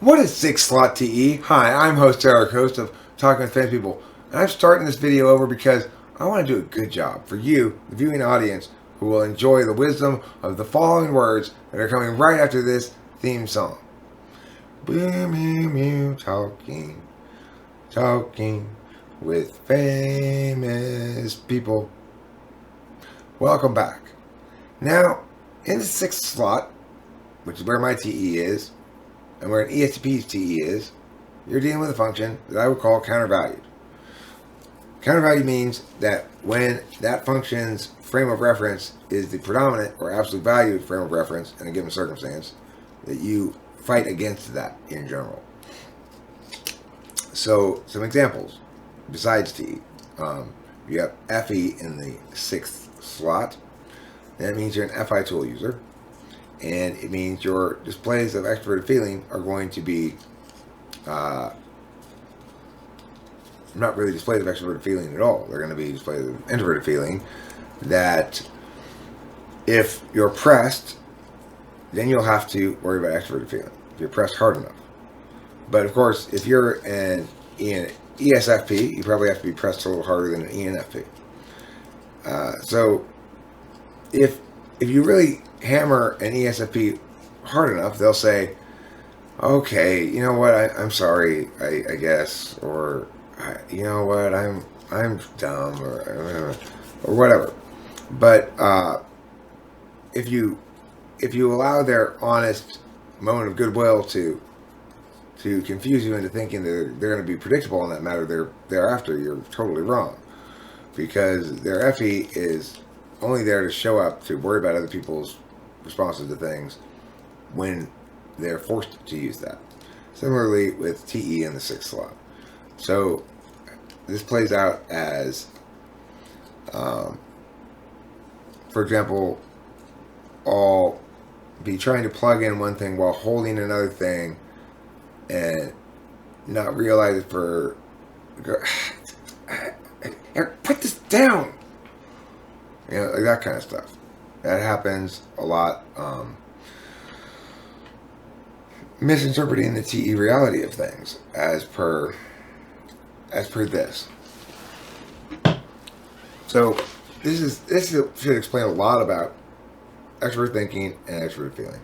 What is 6 slot TE? Hi, I'm host Eric, host of Talking with Famous People, and I'm starting this video over because I want to do a good job for you, the viewing audience, who will enjoy the wisdom of the following words that are coming right after this theme song. Talking with famous people. Welcome back. Now, in the 6th slot, which is where my TE is, and where an ENTP's TE is, you're dealing with a function that I would call countervalued. Countervalued means that when that function's frame of reference is the predominant or absolute valued frame of reference in a given circumstance, that you fight against that in general. So, some examples besides TE. You have FE in the 6th slot. That means you're an FI tool user. And it means your displays of extroverted feeling are going to be not really displays of extroverted feeling at all. They're going to be displays of introverted feeling that if you're pressed, then you'll have to worry about extroverted feeling if you're pressed hard enough. But of course, if you're an ESFP, you probably have to be pressed a little harder than an ENFP. So if you really hammer an ESFP hard enough, they'll say, okay, you know what, I'm sorry, I guess, or you know what, I'm dumb, or whatever. But if you allow their honest moment of goodwill to confuse you into thinking that they're going to be predictable in that matter, thereafter, you're totally wrong, because their FE is only there to show up to worry about other people's responses to things when they're forced to use that. Similarly with TE in the 6th slot. So this plays out as, for example, I'll be trying to plug in one thing while holding another thing and not realize it for, Eric, put this down. You know, like that kind of stuff. That happens a lot. Misinterpreting the TE reality of things as per this. So this should explain a lot about extrovert thinking and extrovert feeling.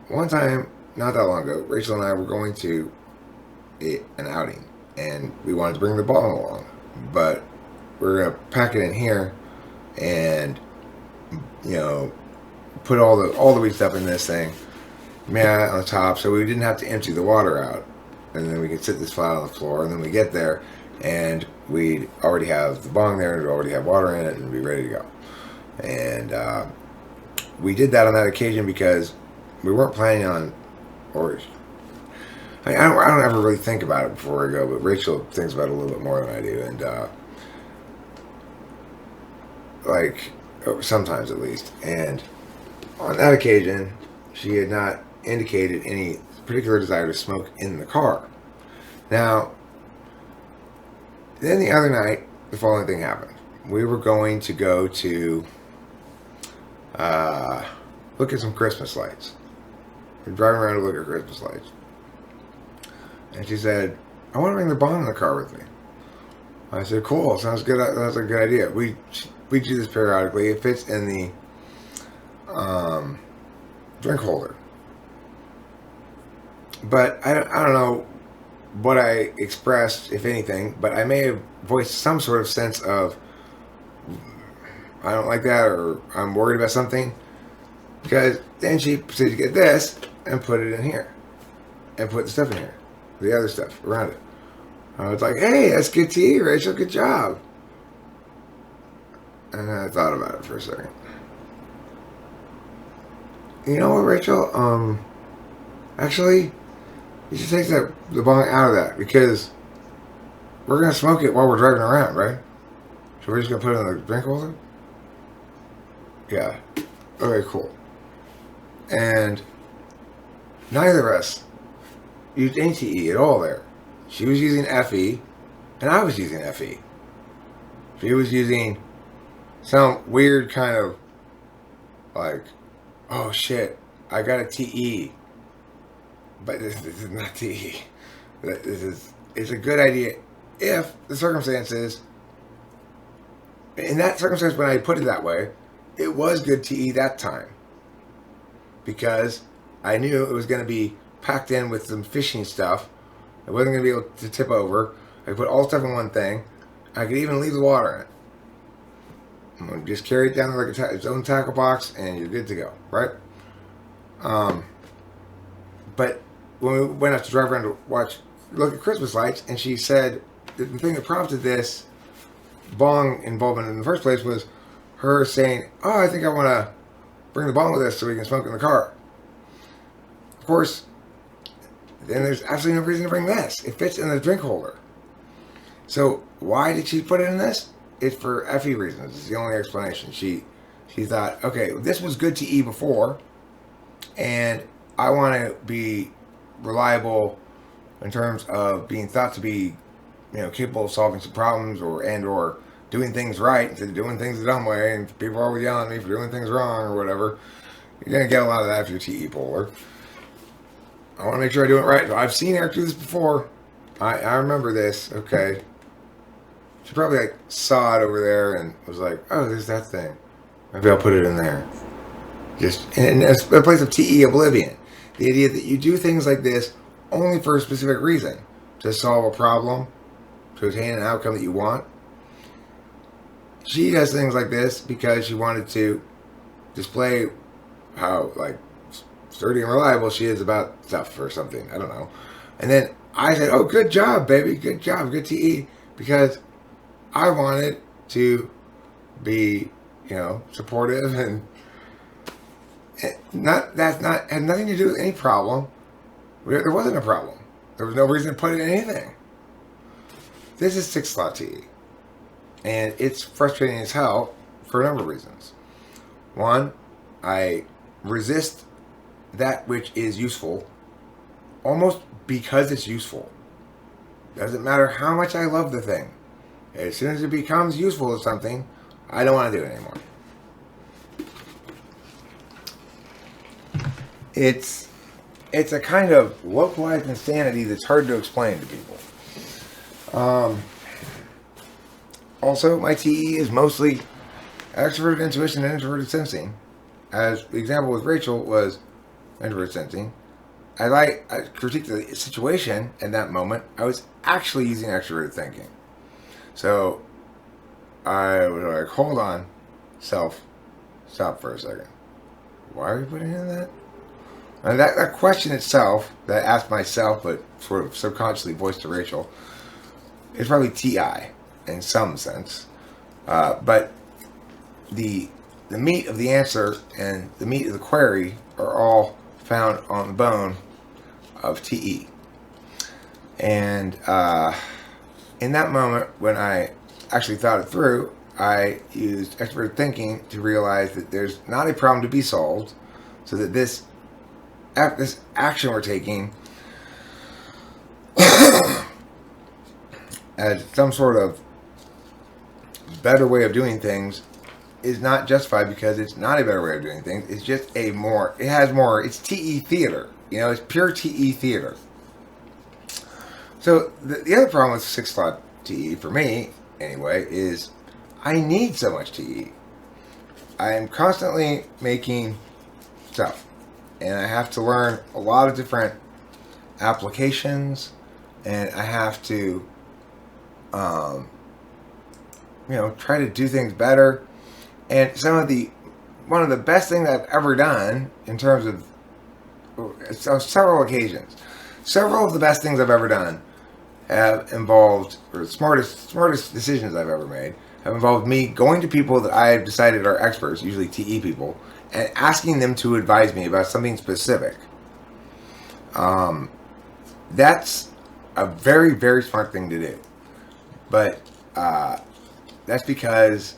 One time, not that long ago, Rachel and I were going to an outing, and we wanted to bring the bong along, but we're gonna pack it in here and, you know, put all the weed stuff in this thing, mat on the top, so we didn't have to empty the water out, and then we could sit this flat on the floor, and then we get there and we'd already have the bong there, and we'd already have water in it, and be ready to go. And we did that on that occasion because we weren't planning on, or I don't ever really think about it before I go, but Rachel thinks about it a little bit more than I do, and like sometimes at least. And on that occasion, she had not indicated any particular desire to smoke in the car. Now, then the other night, the following thing happened. We were going to go to look at some Christmas lights. We're driving around to look at Christmas lights. And she said, I want to bring the bong in the car with me. I said, cool, sounds good. That's a good idea. We do this periodically. It fits in the drink holder. But I don't know what I expressed, if anything, but I may have voiced some sort of sense of, I don't like that, or I'm worried about something. Because then she proceeded to get this and put it in here. And put the stuff in here. The other stuff around it. I was like, hey, that's good to you, Rachel. Good job. And then I thought about it for a second. You know what, Rachel? Actually, you should take the bong out of that, because we're going to smoke it while we're driving around, right? So we're just going to put it in the drink holder? Yeah. Okay, cool. And neither of us used any TE at all there. She was using FE, and I was using FE. She was using some weird kind of like, oh shit, I got a TE. But this is not TE. It's a good idea if the circumstances, in that circumstance when I put it that way, it was good TE that time. Because I knew it was going to be packed in with some fishing stuff. It wasn't going to be able to tip over. I could put all stuff in one thing. I could even leave the water in it. I'm going to just carry it down like its own tackle box, and you're good to go, right? But when we went out to drive around to look at Christmas lights, and she said the thing that prompted this bong involvement in the first place was her saying, "Oh, I think I want to bring the bong with us so we can smoke in the car." Of course, then there's absolutely no reason to bring this. It fits in the drink holder. So why did she put it in this? It's for FE reasons. It's the only explanation. She thought, okay, this was good to eat before, and I want to be reliable in terms of being thought to be, capable of solving some problems or doing things right instead of doing things the dumb way. And people are always yelling at me for doing things wrong or whatever. You're gonna get a lot of that if you're TE polar. I want to make sure I do it right. I've seen Eric do this before. I remember this. Okay. She probably saw it over there and was like, "Oh, there's that thing. Maybe I'll put it in there." Just in a place of TE oblivion. The idea that you do things like this only for a specific reason, to solve a problem, to attain an outcome that you want. She does things like this because she wanted to display how sturdy and reliable she is about stuff or something. I don't know. And then I said, "Oh, good job, baby. Good job. Good TE." Because I wanted to be, supportive and had nothing to do with any problem. There wasn't a problem. There was no reason to put it in anything. This is 6 slot TE. And it's frustrating as hell for a number of reasons. One, I resist that which is useful almost because it's useful. Doesn't matter how much I love the thing. As soon as it becomes useful to something, I don't want to do it anymore. It's a kind of localized insanity that's hard to explain to people. Also, my TE is mostly extroverted intuition and introverted sensing. As the example with Rachel was introverted sensing. I critiqued the situation in that moment. I was actually using extroverted thinking. So I was like, hold on, stop for a second. Why are you putting in that? And that question itself, that I asked myself, but sort of subconsciously voiced to Rachel, is probably TI in some sense. But the meat of the answer and the meat of the query are all found on the bone of TE. And in that moment, when I actually thought it through, I used extroverted thinking to realize that there's not a problem to be solved, so that this action we're taking as some sort of better way of doing things is not justified because it's not a better way of doing things. It's just it's TE theater. It's pure TE theater. So the other problem with 6 slot TE, for me anyway, is I need so much TE. I am constantly making stuff, and I have to learn a lot of different applications, and I have to try to do things better. And one of the best things I've ever done in terms of several occasions, several of the best things I've ever done have involved, or the smartest decisions I've ever made, have involved me going to people that I've decided are experts, usually TE people, and asking them to advise me about something specific. That's a very, very smart thing to do. But that's because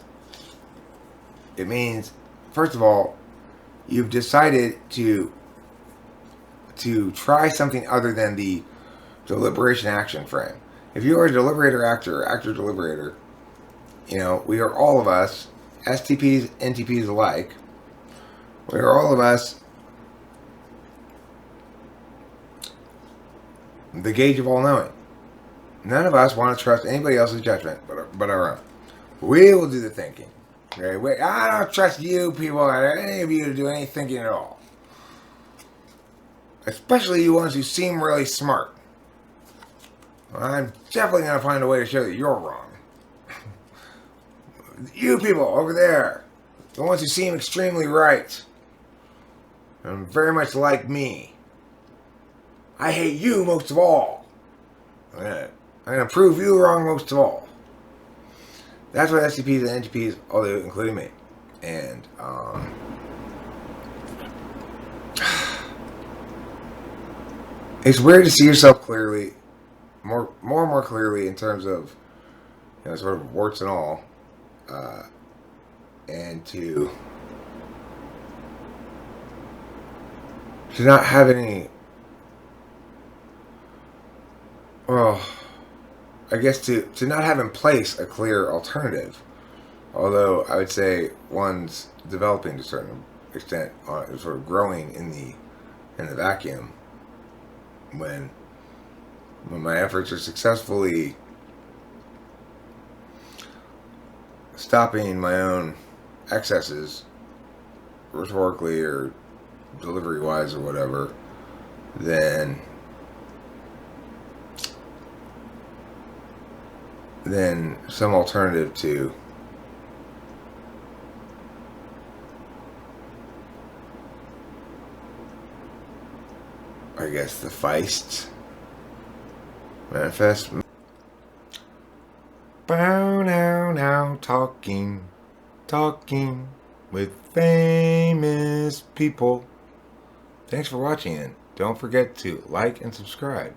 it means, first of all, you've decided to try something other than the deliberation action frame. If you are a deliberator actor, or actor deliberator, we are all of us, STPs, NTPs alike, we are all of us the gauge of all knowing. None of us want to trust anybody else's judgment but our own. We will do the thinking. Okay? I don't trust you people, or any of you, to do any thinking at all. Especially you ones who seem really smart. I'm definitely going to find a way to show that you're wrong. You people over there, the ones who seem extremely right, and very much like me, I hate you most of all. I'm going to prove you wrong most of all. That's what SCPs and NTPs all do, including me. And, it's weird to see yourself clearly, more and more clearly in terms of, sort of warts and all, and to not have any, well, I guess to not have in place a clear alternative. Although I would say one's developing to a certain extent, sort of growing in the vacuum. When my efforts are successfully stopping my own excesses, rhetorically or delivery-wise or whatever, then some alternative to I guess the feist manifest. Bow now, talking with famous people. Thanks for watching, and don't forget to like and subscribe.